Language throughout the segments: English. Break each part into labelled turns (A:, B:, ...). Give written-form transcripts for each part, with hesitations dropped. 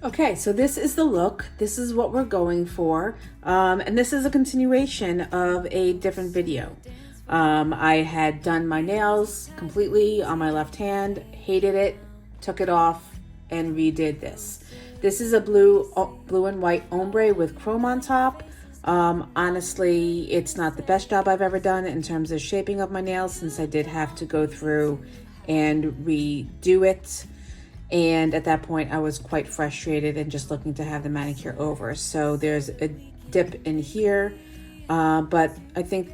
A: Okay, so this is the look. This is what we're going for. And this is a continuation of a different video. I had done my nails completely on my left hand, hated it, took it off, and redid this. This is a blue and white ombre with chrome on top. Honestly, it's not the best job I've ever done in terms of shaping of my nails, since I did have to go through and redo it. And at that point, I was quite frustrated and just looking to have the manicure over. So there's a dip in here, but I think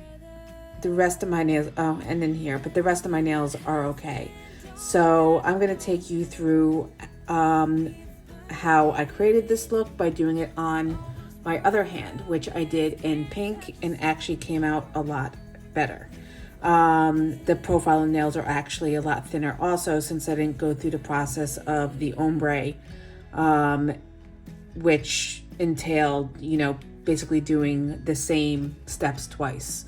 A: the rest of my nails, and in here, but the rest of my nails are okay. So I'm gonna take you through how I created this look by doing it on my other hand, which I did in pink and actually came out a lot better. The profile and nails are actually a lot thinner also, since I didn't go through the process of the ombre, which entailed, basically doing the same steps twice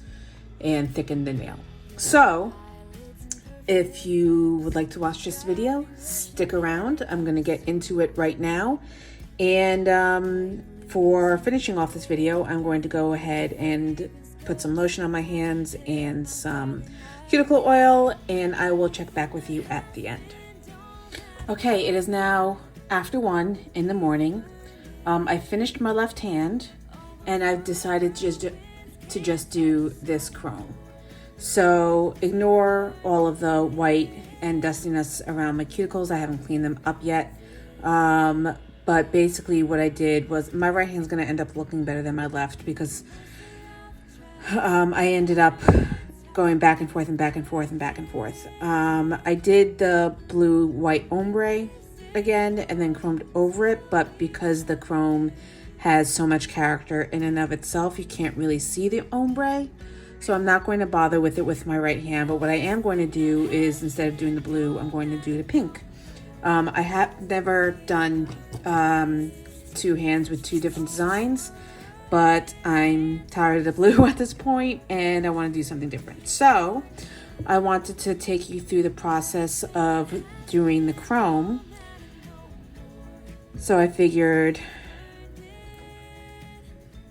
A: and thicken the nail. So if you would like to watch this video, stick around. I'm going to get into it right now. And for finishing off this video, I'm going to go ahead and put some lotion on my hands and some cuticle oil, and I will check back with you at the end. Okay, it is now after 1 in the morning. I finished my left hand, and I've decided to just do this chrome. So ignore all of the white and dustiness around my cuticles. I haven't cleaned them up yet. But basically what I did was, my right hand's gonna end up looking better than my left, because I ended up going back and forth and back and forth and back and forth. I did the blue-white ombre again and then chromed over it, but because the chrome has so much character in and of itself, you can't really see the ombre. So I'm not going to bother with it with my right hand, but what I am going to do is, instead of doing the blue, I'm going to do the pink. I have never done two hands with two different designs, but I'm tired of the blue at this point and I want to do something different. So I wanted to take you through the process of doing the chrome. So I figured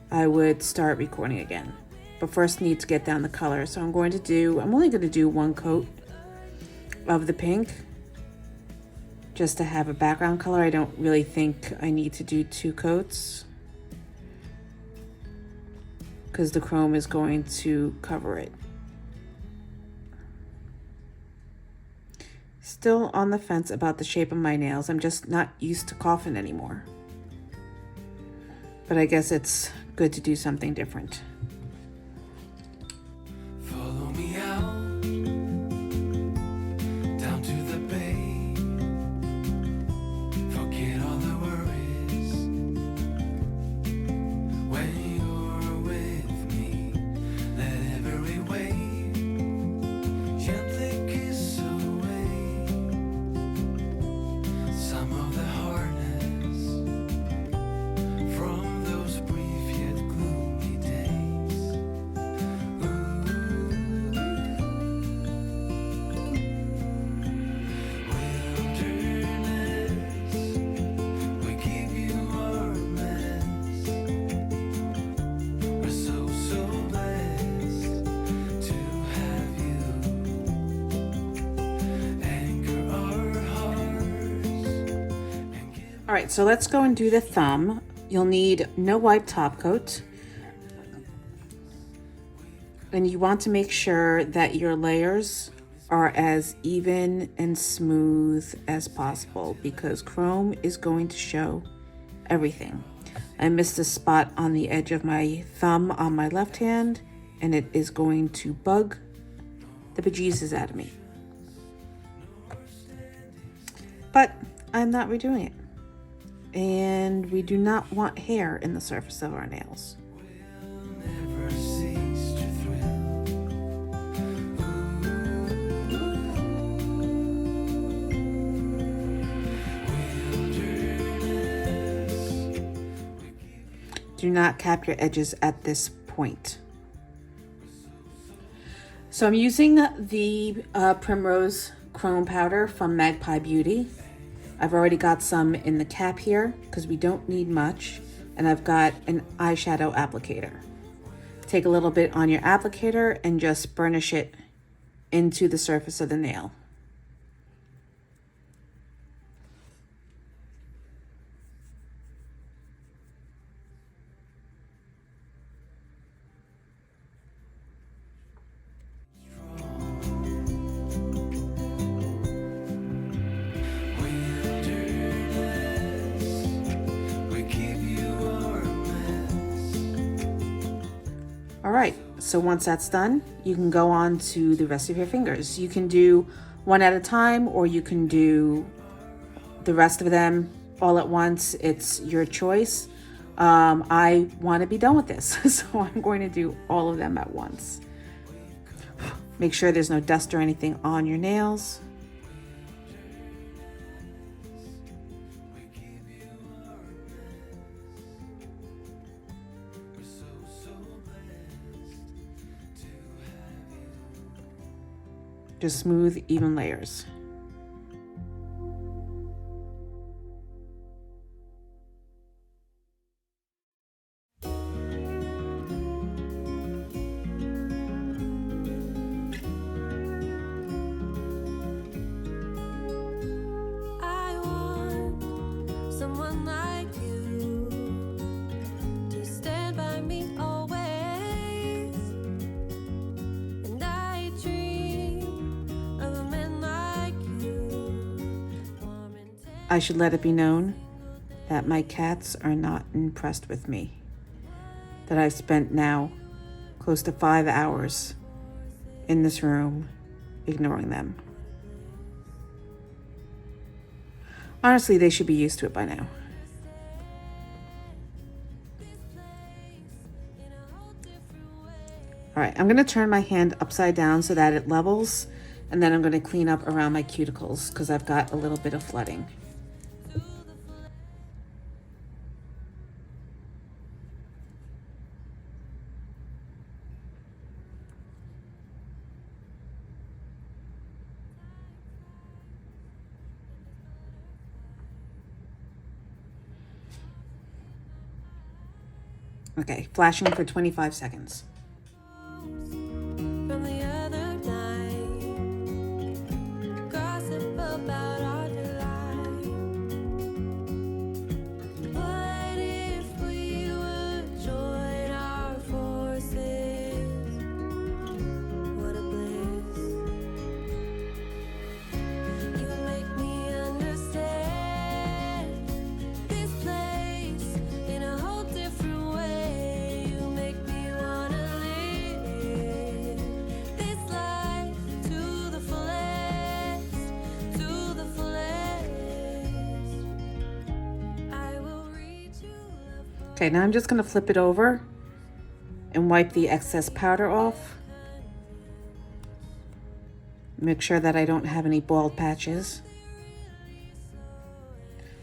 A: I would start recording again, but first need to get down the color. So I'm only going to do one coat of the pink, just to have a background color. I don't really think I need to do 2 coats, because the chrome is going to cover it. Still on the fence about the shape of my nails. I'm just not used to coffin anymore. But I guess it's good to do something different.
B: Follow me out, down to the bay. Forget all the worries. When you're with me, let every wave gently kiss away some of the hardness from those brief yet gloomy days. Wilderness, we give you our mess. We're so blessed to have you anchor our hearts and give.
A: All right, so let's go and do the thumb. You'll need no wipe top coat. And you want to make sure that your layers are as even and smooth as possible, because chrome is going to show everything. I missed a spot on the edge of my thumb on my left hand, and it is going to bug the bejesus out of me. But I'm not redoing it. And we do not want hair in the surface of our nails.
B: Never cease to thrill.
A: Do not cap your edges at this point. So I'm using the Primrose Chrome Powder from Magpie Beauty. I've already got some in the cap here because we don't need much. And I've got an eyeshadow applicator. Take a little bit on your applicator and just burnish it into the surface of the nail. All right, so once that's done, you can go on to the rest of your fingers. You can do one at a time, or you can do the rest of them all at once. It's your choice. I want to be done with this, so I'm going to do all of them at once. Make sure there's no dust or anything on your nails. Just smooth, even layers.
C: I want someone like you to stand by me always, and I dream of a man like you.
A: I should let it be known that my cats are not impressed with me. That I've spent now close to 5 hours in this room ignoring them. Honestly, they should be used to it by now. All right, I'm gonna turn my hand upside down so that it levels, and then I'm gonna clean up around my cuticles because I've got a little bit of flooding. Okay, flashing for 25 seconds.
C: From the other night, gossip about our delight. What if we would join our forces? What a bliss. You make me understand this place in a whole different way. You make me wanna live this life to the fullest, to the fullest. I will read you love.
A: Okay, now I'm just gonna flip it over and wipe the excess powder off. Make sure that I don't have any bald patches.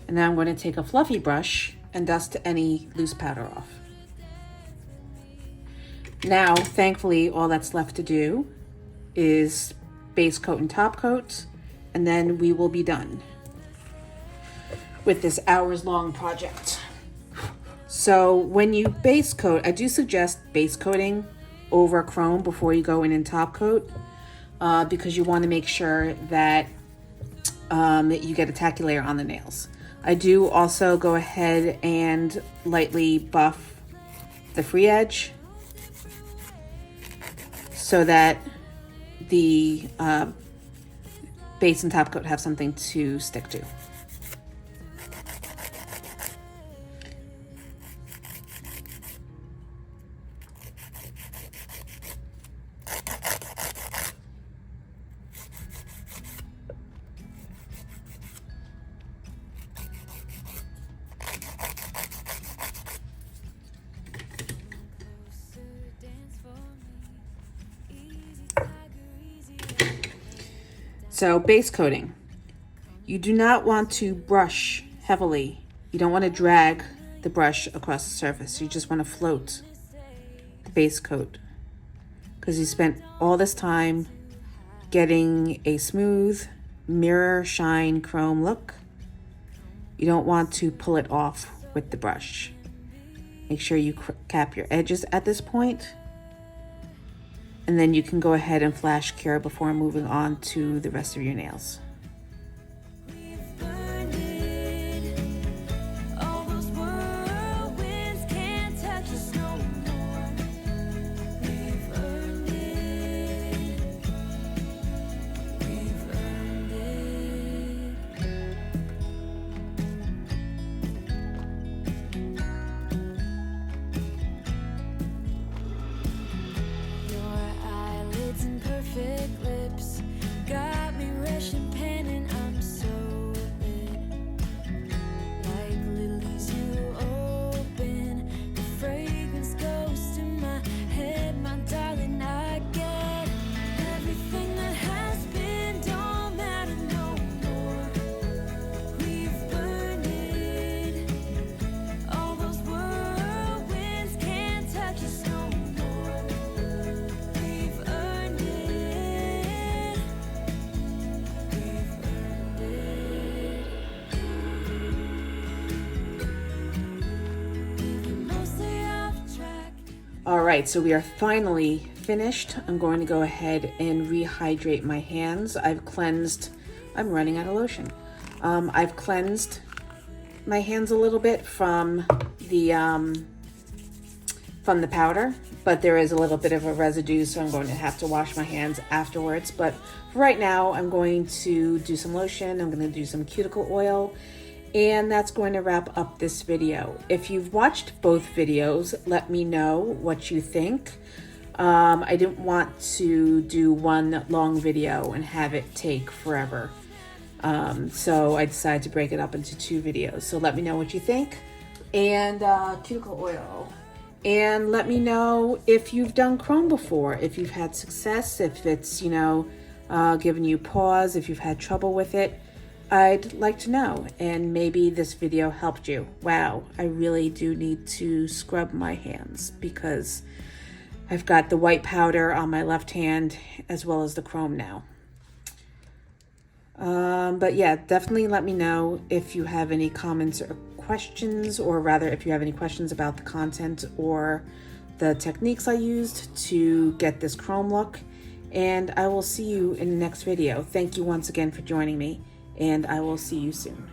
A: And now I'm going to take a fluffy brush and dust any loose powder off. Now, thankfully, all that's left to do is base coat and top coat, and then we will be done with this hours-long project. So when you base coat, I do suggest base coating over chrome before you go in and top coat, because you want to make sure that you get a tacky layer on the nails. I do also go ahead and lightly buff the free edge so that the base and top coat have something to stick to. So base coating, you do not want to brush heavily. You don't want to drag the brush across the surface. You just want to float the base coat because you spent all this time getting a smooth mirror shine chrome look, You don't want to pull it off with the brush. Make sure you cap your edges at this point. And then you can go ahead and flash cure before moving on to the rest of your nails.
C: We've burned it. All those whirlwinds can't touch us no more. We've earned it. We've earned it. Your eyelids and perfect lips got me rushing pen and I'm so lit. Like lilies you open, the fragrance goes to my head, my darling. I get everything that has been, don't matter no more. We've burned it. All those whirlwinds can't touch us no more. We've earned it. We've earned it. We've been mostly off track.
A: All right, so we are finally finished. I'm going to go ahead and rehydrate my hands. I've cleansed, I'm running out of lotion. I've cleansed my hands a little bit from the powder, but there is a little bit of a residue, so I'm going to have to wash my hands afterwards. But for right now, I'm going to do some lotion. I'm going to do some cuticle oil, and that's going to wrap up this video. If you've watched both videos, let me know what you think. I didn't want to do one long video and have it take forever. So I decided to break it up into 2 videos. So let me know what you think. And cuticle oil. And let me know if you've done Chrome before, if you've had success, if it's, giving you pause, if you've had trouble with it. I'd like to know, and maybe this video helped you. Wow, I really do need to scrub my hands because I've got the white powder on my left hand as well as the chrome now. But yeah, definitely let me know if you have any comments or questions, or rather if you have any questions about the content or the techniques I used to get this chrome look. And I will see you in the next video. Thank you once again for joining me, and I will see you soon.